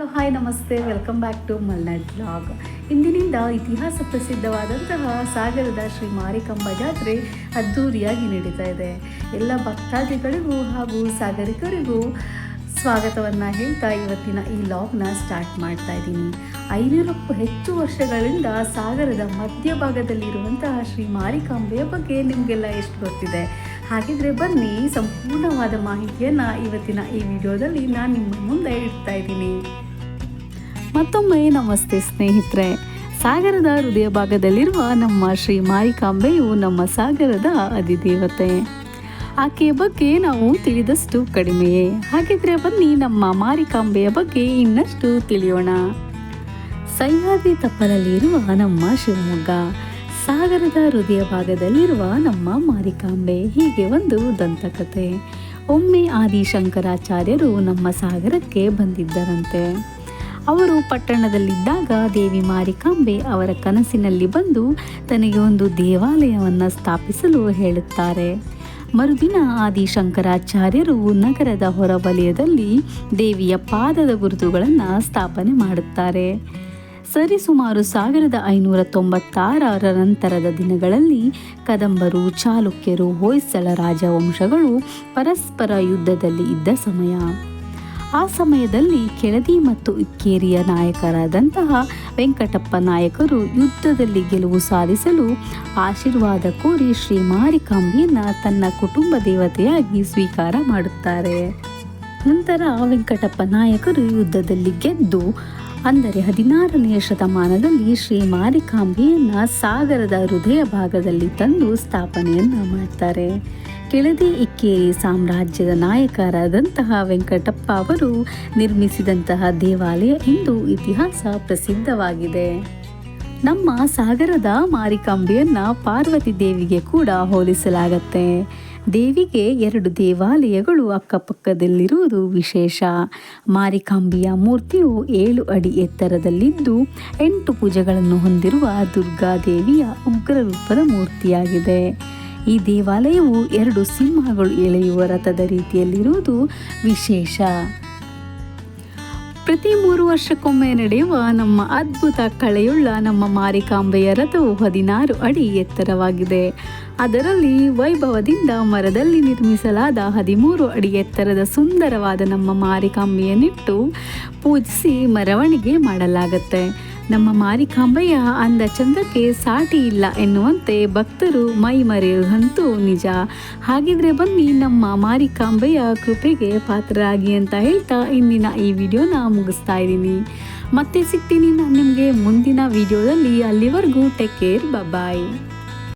Hello hi ನಮಸ್ತೆ, welcome back to Malnad blog. ಇಂದಿನಿಂದ ಇತಿಹಾಸ ಪ್ರಸಿದ್ಧವಾದಂತಹ ಸಾಗರದ ಶ್ರೀ ಮಾರಿಕಾಂಬಾ ಜಾತ್ರೆ ಅದ್ಧೂರಿಯಾಗಿ ನಡೀತಾ ಇದೆ. ಎಲ್ಲ ಭಕ್ತಾದಿಗಳಿಗೂ ಹಾಗೂ ಸಾಗರಿಕರಿಗೂ ಸ್ವಾಗತವನ್ನು ಹೇಳ್ತಾ ಇವತ್ತಿನ ಈ ವ್ಲಾಗ್ನ ಸ್ಟಾರ್ಟ್ ಮಾಡ್ತಾ ಇದ್ದೀನಿ. 500ಕ್ಕೂ ಹೆಚ್ಚು ವರ್ಷಗಳಿಂದ ಸಾಗರದ ಮಧ್ಯಭಾಗದಲ್ಲಿರುವಂತಹ ಶ್ರೀ ಮಾರಿಕಾಂಬೆಯ ಬಗ್ಗೆ ನಿಮಗೆಲ್ಲ ಎಷ್ಟು ಗೊತ್ತಿದೆ? ಹಾಗಿದ್ರೆ ಬನ್ನಿ, ಸಂಪೂರ್ಣವಾದ ಮಾಹಿತಿಯನ್ನು ಇವತ್ತಿನ ಈ ವಿಡಿಯೋದಲ್ಲಿ ನಾನು ನಿಮ್ಮ ಮುಂದೆ ಇಡ್ತಾ ಇದ್ದೀನಿ. ಮತ್ತೊಮ್ಮೆ ನಮಸ್ತೆ ಸ್ನೇಹಿತರೆ. ಸಾಗರದ ಹೃದಯ ಭಾಗದಲ್ಲಿರುವ ನಮ್ಮ ಶ್ರೀ ಮಾರಿಕಾಂಬೆಯು ನಮ್ಮ ಸಾಗರದ ಅಧಿದೇವತೆ. ಆಕೆಯ ಬಗ್ಗೆ ನಾವು ತಿಳಿದಷ್ಟು ಕಡಿಮೆಯೇ. ಹಾಗಿದ್ರೆ ಬನ್ನಿ ನಮ್ಮ ಮಾರಿಕಾಂಬೆಯ ಬಗ್ಗೆ ಇನ್ನಷ್ಟು ತಿಳಿಯೋಣ. ಸಹ್ಯಾದ್ರಿ ತಪ್ಪಲಲ್ಲಿರುವ ನಮ್ಮ ಶಿವಮೊಗ್ಗ, ಸಾಗರದ ಹೃದಯ ಭಾಗದಲ್ಲಿರುವ ನಮ್ಮ ಮಾರಿಕಾಂಬೆ, ಹೀಗೆ ಒಂದು ದಂತಕಥೆ. ಒಮ್ಮೆ ಆದಿಶಂಕರಾಚಾರ್ಯರು ನಮ್ಮ ಸಾಗರಕ್ಕೆ ಬಂದಿದ್ದರಂತೆ. ಅವರು ಪಟ್ಟಣದಲ್ಲಿದ್ದಾಗ ದೇವಿ ಮಾರಿಕಾಂಬೆ ಅವರ ಕನಸಿನಲ್ಲಿ ಬಂದು ತನಗೆ ಒಂದು ದೇವಾಲಯವನ್ನು ಸ್ಥಾಪಿಸಲು ಹೇಳುತ್ತಾರೆ. ಮರುದಿನ ಆದಿಶಂಕರಾಚಾರ್ಯರು ನಗರದ ಹೊರವಲಯದಲ್ಲಿ ದೇವಿಯ ಪಾದದ ಗುರುತುಗಳನ್ನು ಸ್ಥಾಪನೆ ಮಾಡುತ್ತಾರೆ. ಸರಿಸುಮಾರು 1596 ನಂತರದ ದಿನಗಳಲ್ಲಿ ಕದಂಬರು, ಚಾಲುಕ್ಯರು, ಹೊಯ್ಸಳ ರಾಜವಂಶಗಳು ಪರಸ್ಪರ ಯುದ್ಧದಲ್ಲಿ ಇದ್ದ ಸಮಯ. ಆ ಸಮಯದಲ್ಲಿ ಕೆಳದಿ ಮತ್ತು ಇಕ್ಕೇರಿಯ ನಾಯಕರಾದಂತಹ ವೆಂಕಟಪ್ಪ ನಾಯಕರು ಯುದ್ಧದಲ್ಲಿ ಗೆಲುವು ಸಾಧಿಸಲು ಆಶೀರ್ವಾದ ಕೋರಿ ಶ್ರೀ ಮಾರಿಕಾಂಬೆಯನ್ನು ತನ್ನ ಕುಟುಂಬ ದೇವತೆಯಾಗಿ ಸ್ವೀಕಾರ ಮಾಡುತ್ತಾರೆ. ನಂತರ ವೆಂಕಟಪ್ಪ ನಾಯಕರು ಯುದ್ಧದಲ್ಲಿ ಗೆದ್ದು, ಅಂದರೆ 16ನೇ ಶತಮಾನದಲ್ಲಿ ಶ್ರೀ ಮಾರಿಕಾಂಬೆಯನ್ನು ಸಾಗರದ ಹೃದಯ ಭಾಗದಲ್ಲಿ ತಂದು ಸ್ಥಾಪನೆಯನ್ನು ಮಾಡ್ತಾರೆ. ಕೆಳದಿ ಇಕ್ಕೇರಿ ಸಾಮ್ರಾಜ್ಯದ ನಾಯಕರಾದಂತಹ ವೆಂಕಟಪ್ಪ ಅವರು ನಿರ್ಮಿಸಿದಂತಹ ದೇವಾಲಯ ಇಂದು ಇತಿಹಾಸ ಪ್ರಸಿದ್ಧವಾಗಿದೆ. ನಮ್ಮ ಸಾಗರದ ಮಾರಿಕಾಂಬೆಯನ್ನು ಪಾರ್ವತಿ ದೇವಿಗೆ ಕೂಡ ಹೋಲಿಸಲಾಗತ್ತೆ. ದೇವಿಗೆ 2 ದೇವಾಲಯಗಳು ಅಕ್ಕಪಕ್ಕದಲ್ಲಿರುವುದು ವಿಶೇಷ. ಮಾರಿಕಾಂಬೆಯ ಮೂರ್ತಿಯು 7 ಅಡಿ ಎತ್ತರದಲ್ಲಿದ್ದು 8 ಭುಜಗಳನ್ನು ಹೊಂದಿರುವ ದುರ್ಗಾದೇವಿಯ ಉಗ್ರ ರೂಪದ ಮೂರ್ತಿಯಾಗಿದೆ. ಈ ದೇವಾಲಯವು 2 ಸಿಂಹಗಳು ಎಳೆಯುವ ರಥದ ರೀತಿಯಲ್ಲಿರುವುದು ವಿಶೇಷ. ಪ್ರತಿ 3 ವರ್ಷಕ್ಕೊಮ್ಮೆ ನಡೆಯುವ ನಮ್ಮ ಅದ್ಭುತ ಕಳೆಯುಳ್ಳ ನಮ್ಮ ಮಾರಿಕಾಂಬೆಯ ರಥವು 16 ಅಡಿ ಎತ್ತರವಾಗಿದೆ. ಅದರಲ್ಲಿ ವೈಭವದಿಂದ ಮರದಲ್ಲಿ ನಿರ್ಮಿಸಲಾದ 13 ಅಡಿ ಎತ್ತರದ ಸುಂದರವಾದ ನಮ್ಮ ಮಾರಿಕಾಂಬೆಯನ್ನಿಟ್ಟು ಪೂಜಿಸಿ ಮೆರವಣಿಗೆ ಮಾಡಲಾಗುತ್ತೆ. ನಮ್ಮ ಮಾರಿಕಾಂಬೆಯ ಅಂದ ಚಂದಕ್ಕೆ ಸಾಟಿ ಇಲ್ಲ ಎನ್ನುವಂತೆ ಭಕ್ತರು ಮೈ ಮರೆಯುವುದಂತೂ ನಿಜ. ಹಾಗಿದ್ರೆ ಬನ್ನಿ ನಮ್ಮ ಮಾರಿಕಾಂಬೆಯ ಕೃಪೆಗೆ ಪಾತ್ರರಾಗಿ ಅಂತ ಹೇಳ್ತಾ ಇಂದಿನ ಈ ವಿಡಿಯೋನ ಮುಗಿಸ್ತಾ ಇದ್ದೀನಿ. ಮತ್ತೆ ಸಿಗ್ತೀನಿ ನಾನು ನಿಮಗೆ ಮುಂದಿನ ವಿಡಿಯೋದಲ್ಲಿ. ಅಲ್ಲಿವರೆಗೂ ಟೇಕ್ ಕೇರ್, ಬಾಯ್.